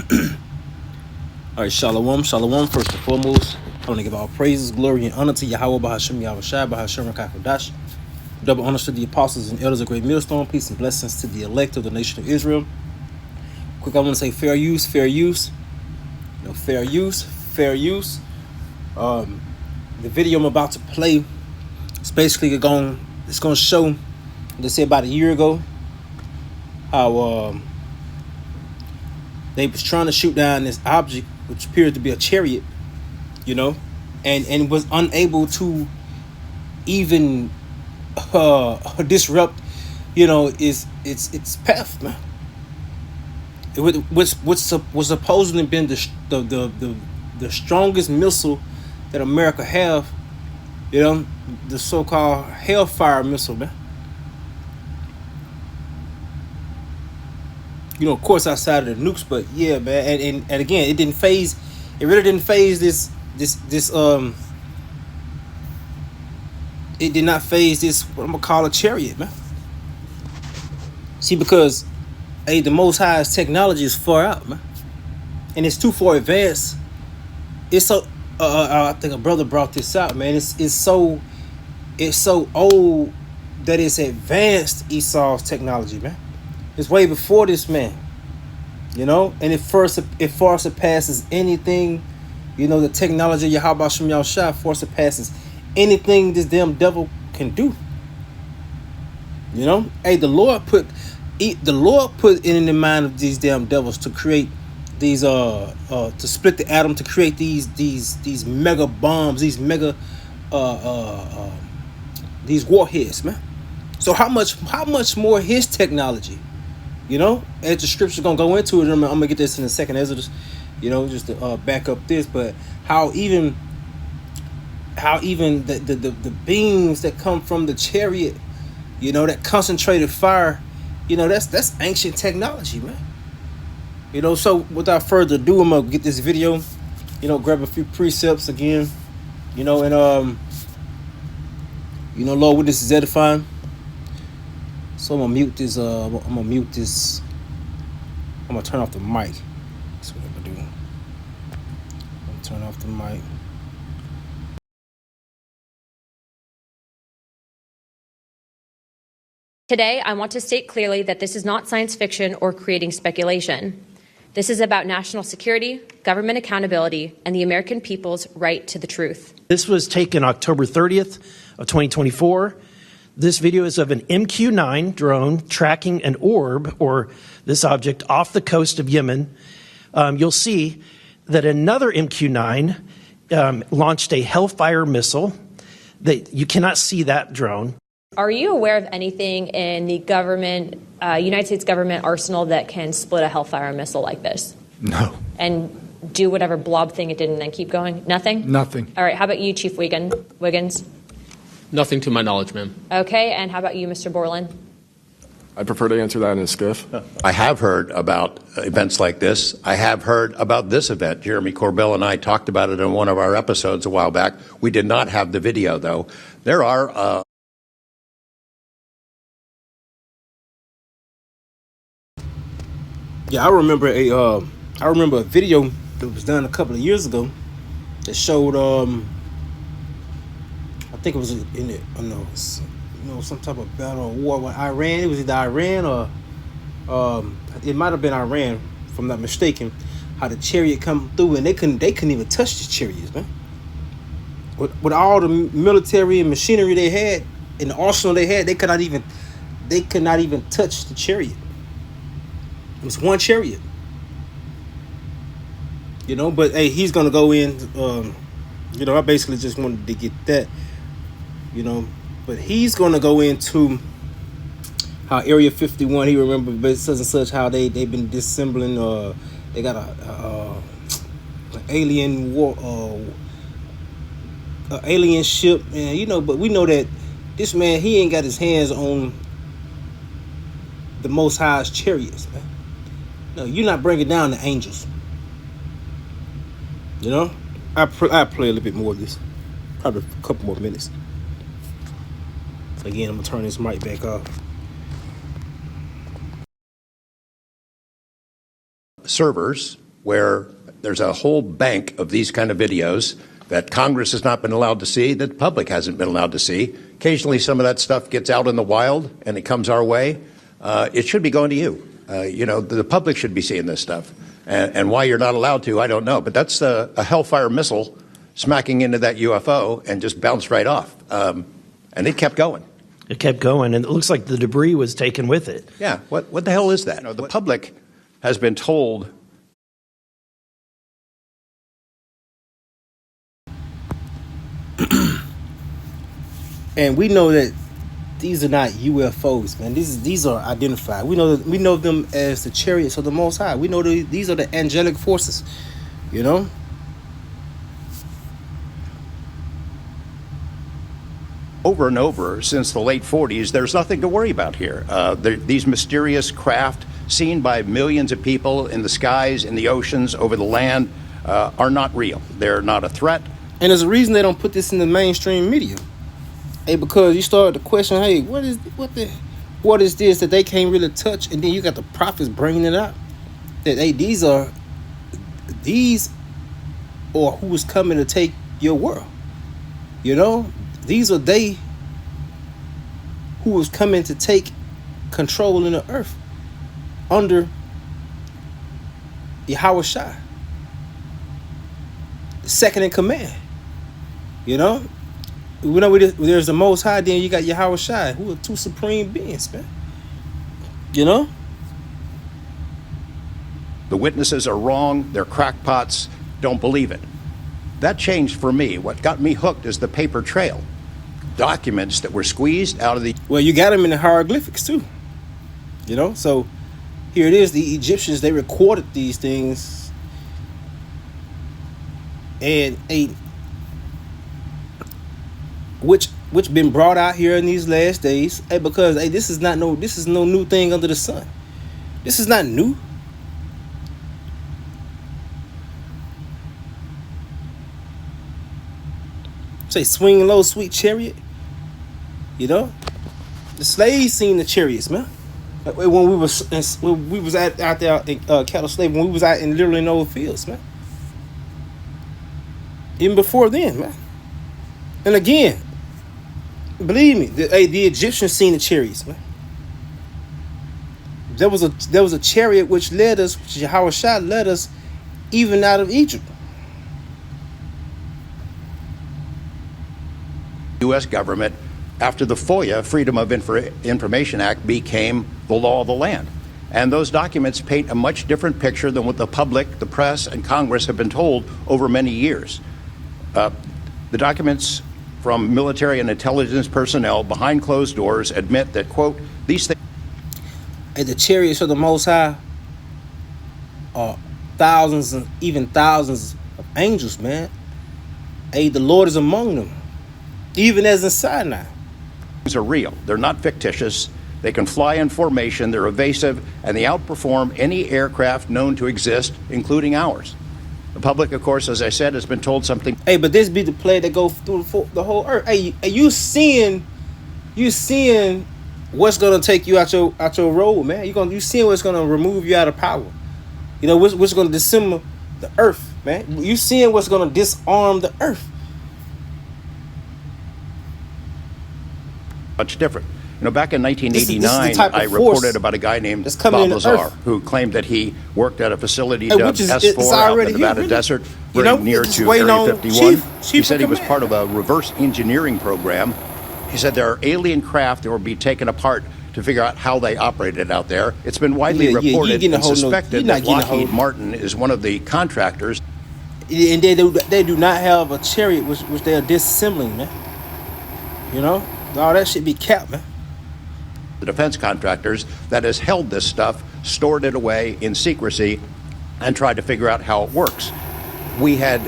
All right, shalom, shalom. First and foremost, I want to give all praises, glory, and honor to Yahweh Bahasham Yahushai Bahasham Rakakadash. Double honors to the apostles and elders of Great Millstone. Peace and blessings to the elect of the nation of Israel. Quick, I want to say fair use, fair use. Fair use, fair use. The video I'm about to play is basically going to show, let's say about a year ago, how they was trying to shoot down this object which appeared to be a chariot, and was unable to even disrupt, its path, man. Which was supposedly been the strongest missile that America have, the so-called Hellfire missile, man. Of course, outside of the nukes, but yeah, man, and again, it really didn't phase this. It did not phase this, what I'm gonna call a chariot, man. See, because the Most High's technology is far out, man, and it's too far advanced. It's so I think a brother brought this out, man. It's so old that it's advanced Esau's technology, man. It's way before this, man. And it far surpasses anything, the technology of Yahweh Shem Yahushai far surpasses anything this damn devil can do. The Lord put it in the mind of these damn devils to create these to split the atom, to create these mega bombs, these mega these warheads, man. So how much more his technology? As the scripture's gonna go into it, I'm gonna get this in a second, Exodus, just to back up this, but how even the beams that come from the chariot, that concentrated fire, that's ancient technology, man. So without further ado, I'm gonna get this video, grab a few precepts again, and Lord, with this is edifying. So I'm gonna mute this. I'm gonna turn off the mic. That's what I'm gonna do. I'm gonna turn off the mic. Today, I want to state clearly that this is not science fiction or creating speculation. This is about national security, government accountability, and the American people's right to the truth. This was taken October 30th of 2024. This video is of an MQ-9 drone tracking an orb, or this object, off the coast of Yemen. You'll see that another MQ-9 launched a Hellfire missile. You cannot see that drone. Are you aware of anything in the government, United States government arsenal that can split a Hellfire missile like this? No. And do whatever blob thing it did and then keep going? Nothing? Nothing. All right, how about you, Chief Wiggins? Nothing to my knowledge, ma'am. Okay, and how about you, Mr. Borland? I prefer to answer that in a skiff. I have heard about events like this. I have heard about this event. Jeremy Corbell and I talked about it in one of our episodes a while back. We did not have the video, though. There are... Yeah, I remember a video that was done a couple of years ago that showed I think it was in it, some type of battle or war with Iran. It was either Iran or it might have been Iran, if I'm not mistaken. How the chariot come through and they couldn't even touch the chariots, man. With all the military and machinery they had and the arsenal they had, they could not even touch the chariot. It was one chariot, But hey, he's gonna go in. I basically just wanted to get that. But he's going to go into how Area 51, he remembered such and such, how they've been disassembling, they got an alien war, alien ship, and but we know that this man, he ain't got his hands on the Most High's chariots, man. No, you're not bringing down the angels. I play a little bit more of this, probably a couple more minutes. Again, I'm gonna turn this mic back off. servers where there's a whole bank of these kind of videos that Congress has not been allowed to see, that the public hasn't been allowed to see. Occasionally, some of that stuff gets out in the wild and it comes our way. It should be going to you. The public should be seeing this stuff. And why you're not allowed to, I don't know. But that's a Hellfire missile smacking into that UFO and just bounced right off. And it kept going. It kept going, and it looks like the debris was taken with it. Yeah, what the hell is that? The public has been told. And we know that these are not UFOs, man. These are identified. We know them as the chariots of the Most High. We know these are the angelic forces, you know. Over and over since the late 40s, there's nothing to worry about here. These mysterious craft seen by millions of people in the skies, in the oceans, over the land, are not real. They're not a threat. And there's a reason they don't put this in the mainstream media. Hey, because you start to question, hey, what is this that they can't really touch? And then you got the prophets bringing it up. That, hey, these are who's coming to take your world. You know? These are they who was coming to take control in the earth under Yahweh Shai, the second in command. You know, we know there's the Most High, then you got Yahweh Shai, who are two supreme beings, man. You know? The witnesses are wrong. They're crackpots. Don't believe it. That changed for me. What got me hooked is the paper trail. Documents that were squeezed out of the... Well, you got them in the hieroglyphics, too. You know? So, here it is. The Egyptians, they recorded these things. And which been brought out here in these last days. Hey, because, hey, this is no new thing under the sun. This is not new. Say, swing low, sweet chariot. You know, the slaves seen the chariots, man. When we was out there in cattle slave, when we was out in literally in old fields, man. Even before then, man. And again, believe me, the Egyptians seen the chariots, man. There was a chariot which led us, which Yahweh Shai led us, even out of Egypt. U.S. government, after the FOIA, Freedom of Information Act, became the law of the land. And those documents paint a much different picture than what the public, the press, and Congress have been told over many years. The documents from military and intelligence personnel behind closed doors admit that, quote, these things... And the chariots of the Most High are thousands and even thousands of angels, man. Hey, the Lord is among them. Even as in Sinai. These are real. They're not fictitious. They can fly in formation. They're evasive, and they outperform any aircraft known to exist, including ours. The public, of course, as I said, has been told something. Hey, but this be the play that go through the whole earth. Hey, you seeing what's gonna take you out your road, man. You seeing what's gonna remove you out of power. You know what's gonna dissemble the earth, man. You seeing what's gonna disarm the earth. Much different. You know, back in 1989, I reported about a guy named Bob Lazar, who claimed that he worked at a facility dubbed S4 out in the Nevada desert, very near to Area 51. He said he was part of a reverse engineering program. He said there are alien craft that will be taken apart to figure out how they operated out there. It's been widely reported and suspected that Lockheed Martin is one of the contractors. And they do not have a chariot which they are disassembling, man. You know? All that should be capped, man. The defense contractors that has held this stuff, stored it away in secrecy, and tried to figure out how it works. We had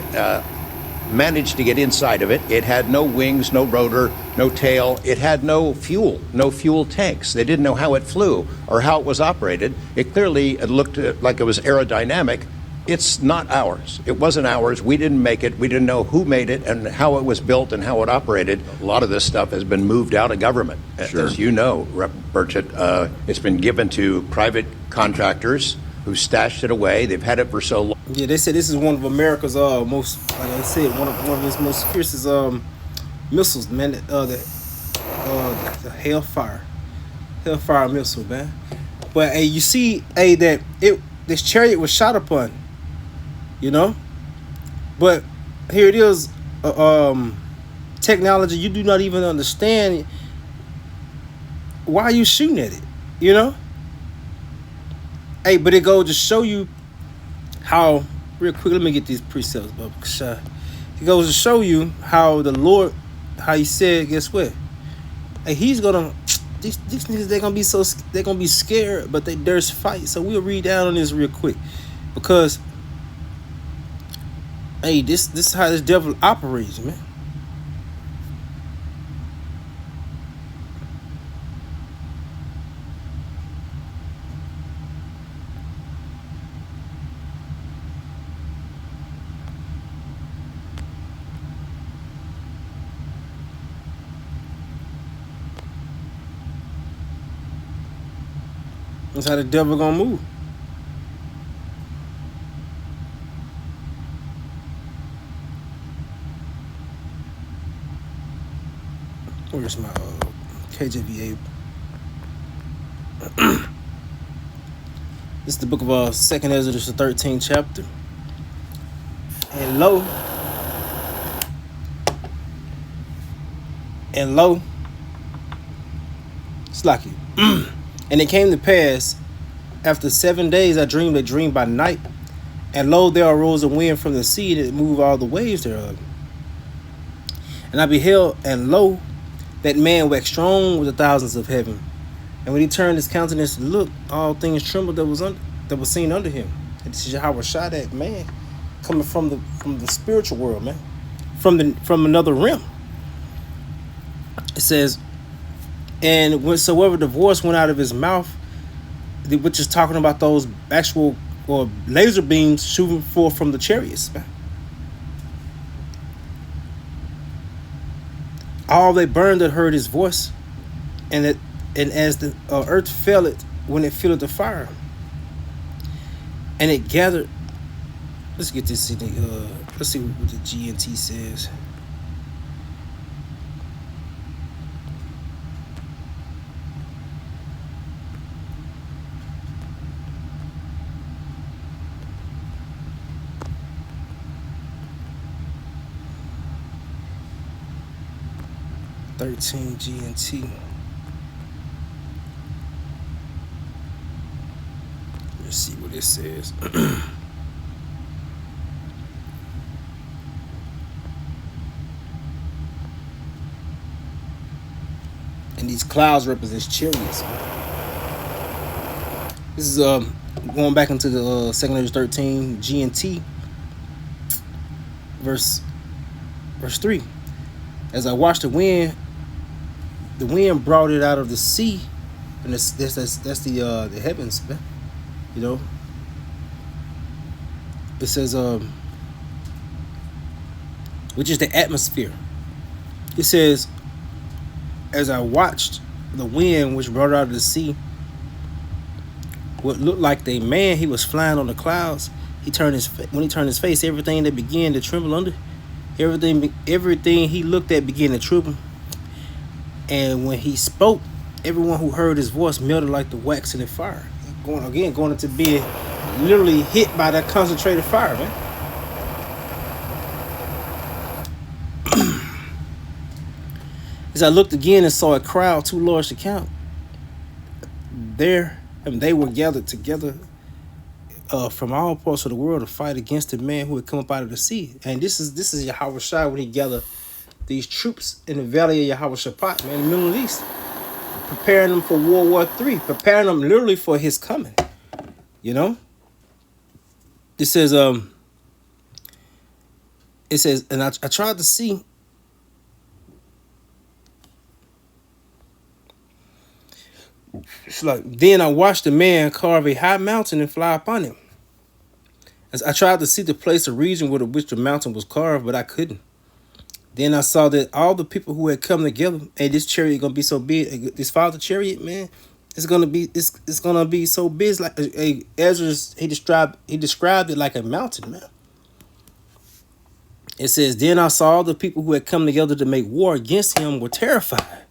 managed to get inside of it. It had no wings, no rotor, no tail. It had no fuel tanks. They didn't know how it flew or how it was operated. It clearly looked like it was aerodynamic. It's not ours. It wasn't ours. We didn't make it. We didn't know who made it and how it was built and how it operated. A lot of this stuff has been moved out of government. Sure. As you know, Rep. Burchett, it's been given to private contractors who stashed it away. They've had it for so long. Yeah, they said this is one of America's most, like I said, one of his most fiercest missiles, man. The Hellfire missile, man. But hey, you see, hey, that this chariot was shot upon, you know. But here it is, technology you do not even understand. Why are you shooting at it, you know? Hey, but it goes to show you how, real quick, let me get these precepts, Bubba. It goes to show you how the Lord, how he said, guess what? Hey, he's gonna, these niggas, they're gonna be scared, but they dare fight. So we'll read down on this real quick. Because, hey, this is how this devil operates, man. That's how the devil gonna move. Where's my KJVA? This is the book of 2nd Ezra, the 13th chapter. And lo, it's like it. And it came to pass, after 7 days, I dreamed a dream by night. And lo, there arose a wind from the sea that moved all the waves thereof. And I beheld, and lo, that man waxed strong with the thousands of heaven. And when he turned his countenance to look, all things trembled that was seen under him. And this is Yahweh Shai, that man, coming from the spiritual world, man, from another realm. It says, and whensoever the voice went out of his mouth, which is talking about those actual or laser beams shooting forth from the chariots, man. All they burned that heard his voice, and as the earth fell it when it filled the fire, and it gathered. Let's get this in the let's see what the GNT says. GNT. Let's see what it says. And these clouds represent chariots. This is going back into the 2nd Ezra 13 GNT, verse 3. As I watched the wind brought it out of the sea, and that's the heavens, man. You know. It says which is the atmosphere. It says, as I watched the wind which brought it out of the sea, what looked like the man, he was flying on the clouds. When he turned his face, everything that began to tremble under. Everything he looked at began to tremble. And when he spoke, everyone who heard his voice melted like the wax in the fire. Going into being literally hit by that concentrated fire, man. As I looked again and saw a crowd too large to count, they were gathered together from all parts of the world to fight against the man who had come up out of the sea. And this is Yahweh Shai when he gathered these troops in the valley of Yahweh Shaphat, man, in the Middle East, preparing them for World War III, preparing them literally for his coming. You know? It says, and I tried to see. It's like, then I watched the man carve a high mountain and fly upon him. As I tried to see the place or region which the mountain was carved, but I couldn't. Then I saw that all the people who had come together, hey, this chariot gonna be so big. This father chariot, man, it's gonna be so big. Like Ezra, he described it like a mountain, man. It says, then I saw the people who had come together to make war against him were terrified.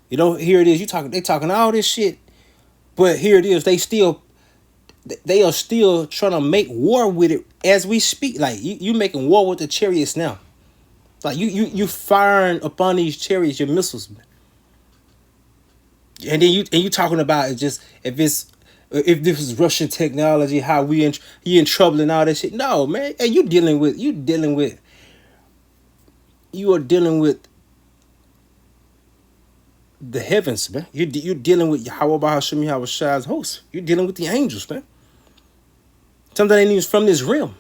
You know, here it is. They talking all this shit, but here it is. They are still trying to make war with it as we speak. Like you making war with the chariots now. Like you firing upon these chariots your missiles, man. And then you talking about it just if this is Russian technology, how he in trouble and all that shit. No, man. And you are dealing with the heavens, man. You're dealing with Yahweh Hashem Yahweh Shai's host. You're dealing with the angels, man. Something that ain't even from this realm.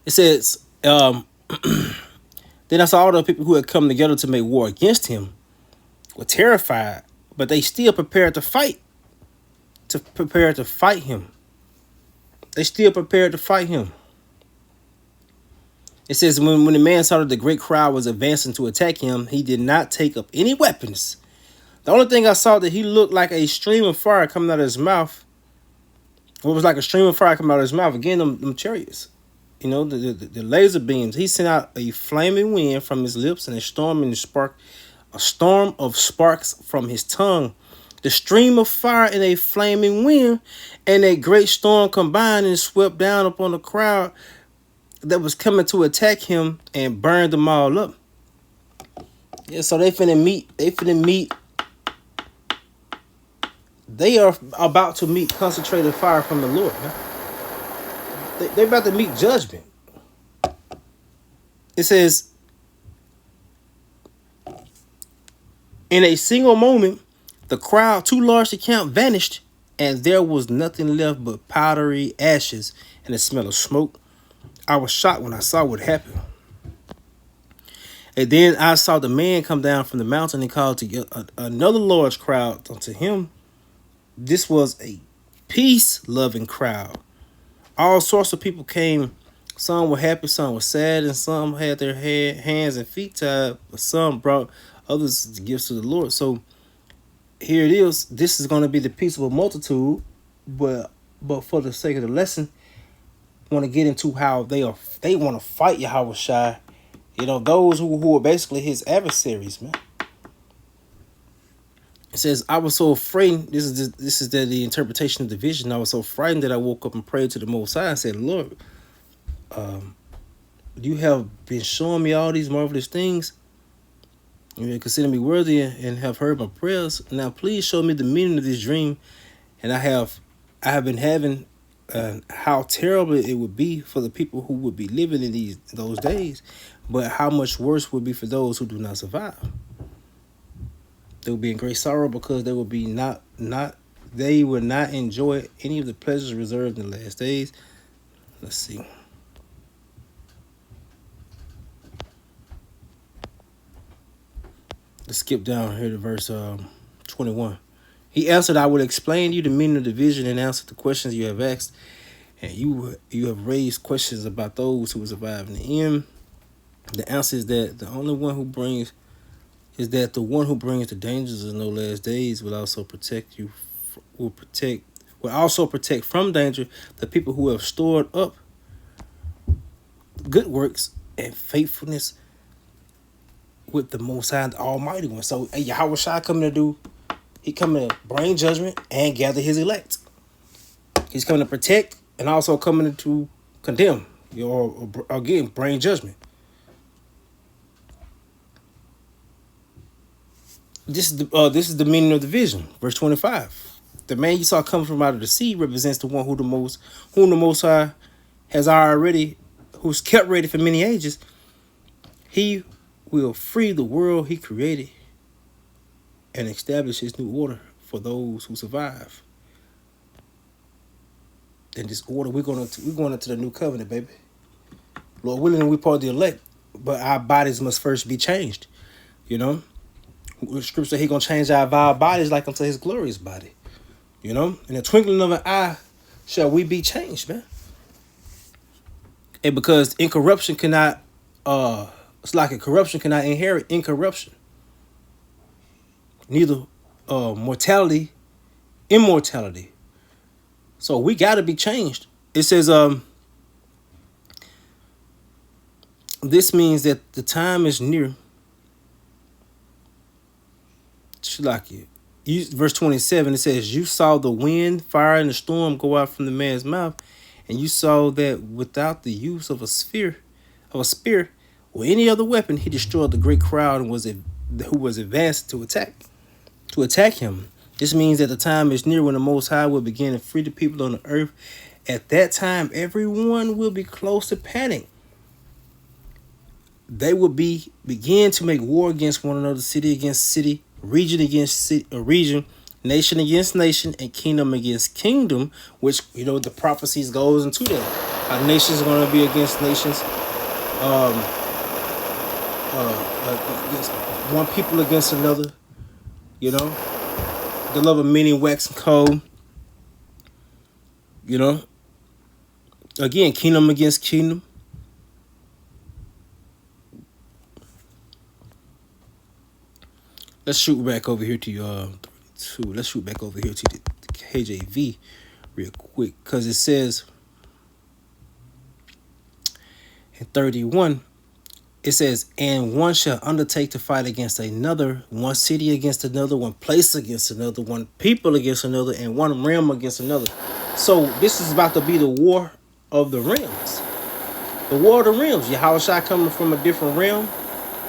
It says, then I saw all the people who had come together to make war against him were terrified, but they still prepared to fight. Him. They still prepared to fight him. It says, when the man saw that the great crowd was advancing to attack him, he did not take up any weapons. The only thing I saw that he looked like a stream of fire coming out of his mouth. What was like a stream of fire coming out of his mouth? Again, them chariots. You know, the laser beams. He sent out a flaming wind from his lips and a storm of sparks from his tongue. The stream of fire and a flaming wind and a great storm combined and swept down upon the crowd that was coming to attack him and burned them all up. Yeah, so they finna meet. They are about to meet concentrated fire from the Lord. Man. They're about to meet judgment. It says, in a single moment, the crowd, too large to count, vanished, and there was nothing left but powdery ashes and the smell of smoke. I was shocked when I saw what happened. And then I saw the man come down from the mountain and called to another large crowd unto him. This was a peace-loving crowd. All sorts of people came. Some were happy, some were sad, and some had their hands and feet tied, but some brought others gifts to the Lord. So here it is. This is going to be the peaceable multitude, but for the sake of the lesson, I want to get into how they want to fight Yahweh Shai. You know, those who are basically his adversaries, man. It says, I was so afraid. This is the interpretation of the vision. I was so frightened that I woke up and prayed to the Most High and said, Lord, you have been showing me all these marvelous things. You consider me worthy and have heard my prayers. Now, please show me the meaning of this dream. And I have been having how terrible it would be for the people who would be living in those days, but how much worse would be for those who do not survive. They will be in great sorrow because they will be they will not enjoy any of the pleasures reserved in the last days. Let's see. Let's skip down here to verse 21. He answered, I will explain to you the meaning of the vision and answer the questions you have asked. And you have raised questions about those who will survive in the end. The answer is that the one who brings the dangers of no last days will also protect from danger the people who have stored up good works and faithfulness with the Most High, the Almighty One. So Yahweh Shai coming to bring judgment and gather his elect. He's coming to protect and also coming to condemn, or again, bring judgment. This is the meaning of the vision. Verse 25. The man you saw coming from out of the sea represents the one whom the Most High who's kept ready for many ages. He will free the world he created and establish his new order for those who survive. In this order, we're going into the new covenant, baby. Lord willing, we're part of the elect, but our bodies must first be changed. You know, the scripture, he gonna change our vile bodies like unto his glorious body. You know, in the twinkling of an eye shall we be changed, man. And because incorruption cannot, it's like a corruption cannot inherit incorruption. Neither mortality, immortality. So we got to be changed. It says, this means that the time is near. Shalakia. Verse 27, it says, you saw the wind, fire, and the storm go out from the man's mouth, and you saw that without the use of a spear, or any other weapon, he destroyed the great crowd and who was advanced to attack him. This means that the time is near when the Most High will begin to free the people on the earth. At that time, everyone will be close to panic. They will begin to make war against one another, city against city, region against region, nation against nation, and kingdom against kingdom, which, the prophecies goes into that. How nations are going to be against nations. Against one people against another. The love of many waxing cold. Again, kingdom against kingdom. Let's shoot back over here to 32. Let's shoot back over here to the KJV real quick, because it says in 31, it says, and one shall undertake to fight against another, one city against another, one place against another, one people against another, and one realm against another. So this is about to be the war of the realms. The war of the realms. Yahushua coming from a different realm.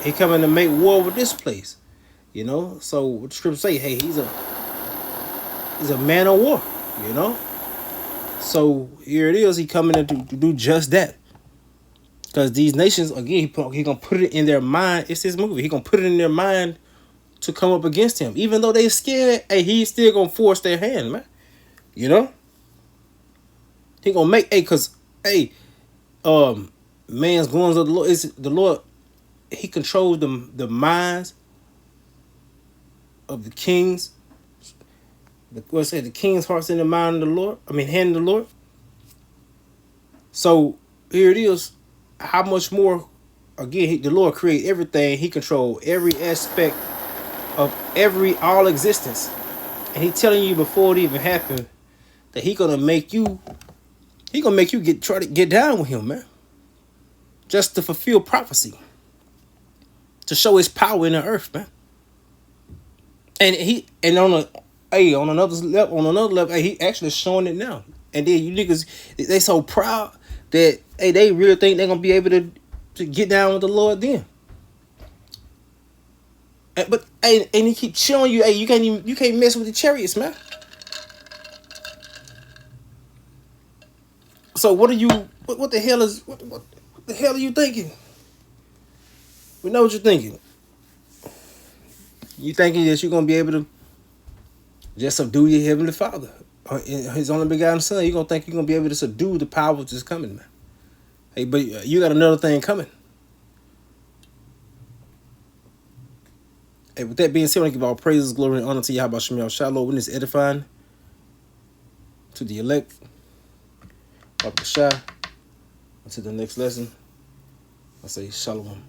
He coming to make war with this place. So what the scripture say, hey, he's a man of war, So here it is, he coming to do just that. Because these nations, again, he gonna put it in their mind. It's his movie. He gonna put it in their mind to come up against him. Even though they scared, hey, he's still gonna force their hand, man. He gonna make, man's goings of the Lord. Is the Lord, he controls the minds of the kings. The king's heart's in the mind of the Lord. Hand of the Lord. So here it is. How much more? Again, the Lord created everything. He controlled every aspect of all existence, and He telling you before it even happened that He gonna make you. He gonna make you try to get down with Him, man. Just to fulfill prophecy, to show His power in the earth, man. And on another level, He actually showing it now. And then you niggas, they so proud that they really think they're gonna be able to get down with the Lord then. But and He keep showing you, you can't mess with the chariots, man. So what the hell are you thinking? We know what you're thinking. You thinking that you're gonna be able to just subdue your heavenly Father, or His only begotten Son? You're gonna think you're gonna be able to subdue the power that's coming, man. Hey, but you got another thing coming. Hey, with that being said, I give all praises, glory, and honor to Yahweh Shem Yahshua, when it's edifying to the elect. Until the next lesson, I say shalom.